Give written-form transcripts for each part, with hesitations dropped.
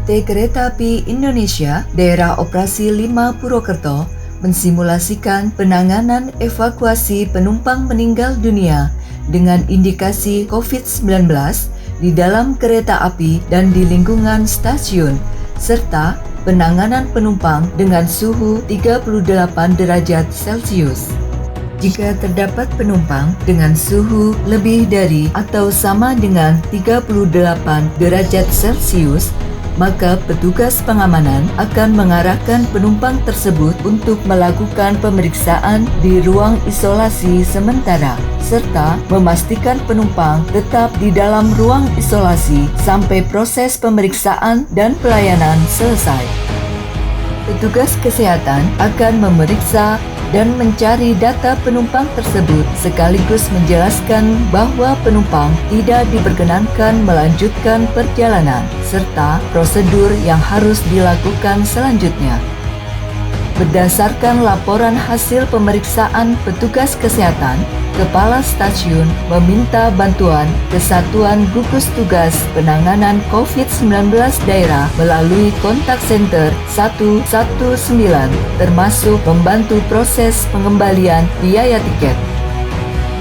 PT Kereta Api Indonesia Daerah Operasi 5 Purwokerto mensimulasikan penanganan evakuasi penumpang meninggal dunia dengan indikasi COVID-19 di dalam kereta api dan di lingkungan stasiun, serta penanganan penumpang dengan suhu 38 derajat Celcius. Jika terdapat penumpang dengan suhu lebih dari atau sama dengan 38 derajat Celcius, maka petugas pengamanan akan mengarahkan penumpang tersebut untuk melakukan pemeriksaan di ruang isolasi sementara, serta memastikan penumpang tetap di dalam ruang isolasi sampai proses pemeriksaan dan pelayanan selesai. Petugas kesehatan akan memeriksa dan mencari data penumpang tersebut sekaligus menjelaskan bahwa penumpang tidak diperkenankan melanjutkan perjalanan serta prosedur yang harus dilakukan selanjutnya. Berdasarkan laporan hasil pemeriksaan petugas kesehatan, Kepala Stasiun meminta bantuan Kesatuan Gugus Tugas Penanganan COVID-19 Daerah melalui kontak center 119, termasuk membantu proses pengembalian biaya tiket.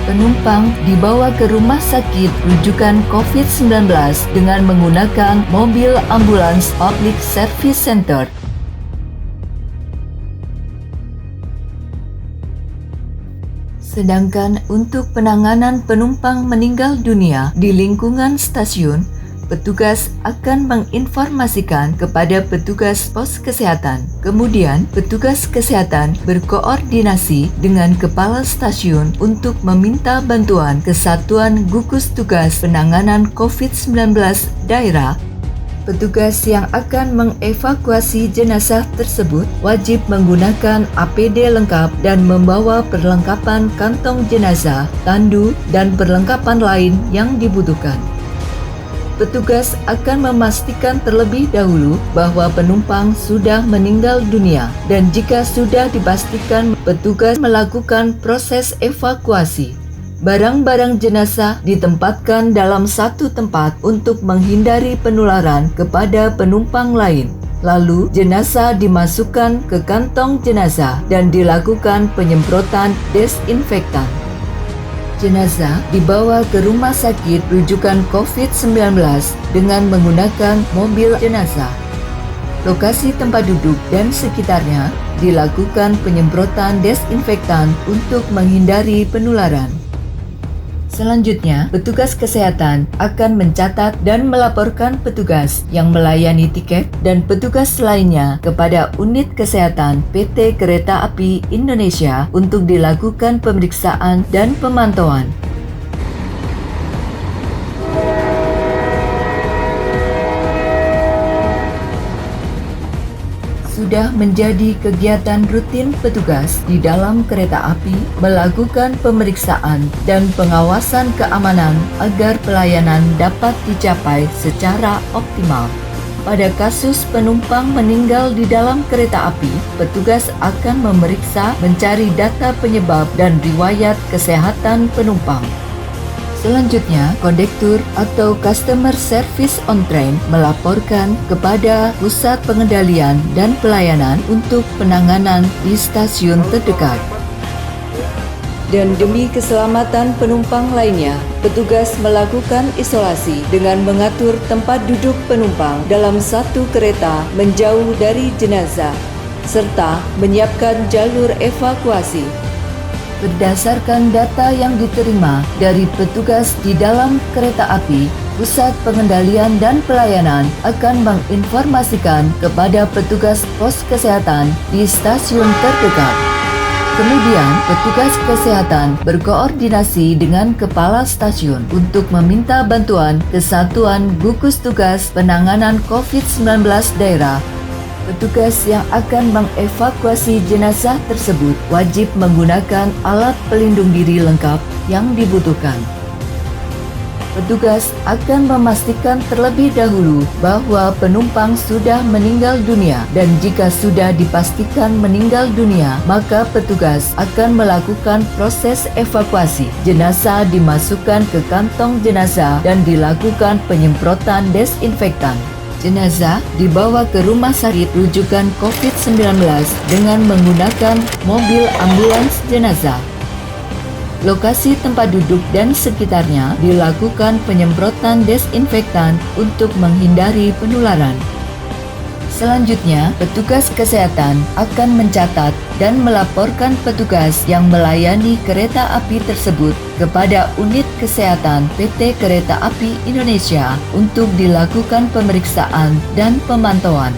Penumpang dibawa ke rumah sakit rujukan COVID-19 dengan menggunakan mobil ambulans Public Service Center. Sedangkan untuk penanganan penumpang meninggal dunia di lingkungan stasiun, petugas akan menginformasikan kepada petugas pos kesehatan. Kemudian, petugas kesehatan berkoordinasi dengan kepala stasiun untuk meminta bantuan Kesatuan Gugus Tugas Penanganan COVID-19 Daerah. Petugas yang akan mengevakuasi jenazah tersebut wajib menggunakan APD lengkap dan membawa perlengkapan kantong jenazah, tandu, dan perlengkapan lain yang dibutuhkan. Petugas akan memastikan terlebih dahulu bahwa penumpang sudah meninggal dunia, dan jika sudah dipastikan, petugas melakukan proses evakuasi. Barang-barang jenazah ditempatkan dalam satu tempat untuk menghindari penularan kepada penumpang lain. Lalu, jenazah dimasukkan ke kantong jenazah dan dilakukan penyemprotan desinfektan. Jenazah dibawa ke rumah sakit rujukan COVID-19 dengan menggunakan mobil jenazah. Lokasi tempat duduk dan sekitarnya dilakukan penyemprotan desinfektan untuk menghindari penularan. Selanjutnya, petugas kesehatan akan mencatat dan melaporkan petugas yang melayani tiket dan petugas lainnya kepada unit kesehatan PT Kereta Api Indonesia untuk dilakukan pemeriksaan dan pemantauan. Sudah menjadi kegiatan rutin petugas di dalam kereta api melakukan pemeriksaan dan pengawasan keamanan agar pelayanan dapat dicapai secara optimal. Pada kasus penumpang meninggal di dalam kereta api, petugas akan memeriksa, mencari data penyebab dan riwayat kesehatan penumpang. Selanjutnya, kondektur atau customer service on train melaporkan kepada pusat pengendalian dan pelayanan untuk penanganan di stasiun terdekat. Dan demi keselamatan penumpang lainnya, petugas melakukan isolasi dengan mengatur tempat duduk penumpang dalam satu kereta menjauh dari jenazah, serta menyiapkan jalur evakuasi. Berdasarkan data yang diterima dari petugas di dalam kereta api, Pusat Pengendalian dan Pelayanan akan menginformasikan kepada petugas pos kesehatan di stasiun terdekat. Kemudian, petugas kesehatan berkoordinasi dengan kepala stasiun untuk meminta bantuan Kesatuan Gugus Tugas Penanganan COVID-19 Daerah. Petugas yang akan mengevakuasi jenazah tersebut wajib menggunakan alat pelindung diri lengkap yang dibutuhkan. Petugas akan memastikan terlebih dahulu bahwa penumpang sudah meninggal dunia, dan jika sudah dipastikan meninggal dunia, maka petugas akan melakukan proses evakuasi. Jenazah dimasukkan ke kantong jenazah dan dilakukan penyemprotan desinfektan. Jenazah dibawa ke rumah sakit rujukan COVID-19 dengan menggunakan mobil ambulans jenazah. Lokasi tempat duduk dan sekitarnya dilakukan penyemprotan desinfektan untuk menghindari penularan. Selanjutnya, petugas kesehatan akan mencatat dan melaporkan petugas yang melayani kereta api tersebut kepada unit kesehatan PT Kereta Api Indonesia untuk dilakukan pemeriksaan dan pemantauan.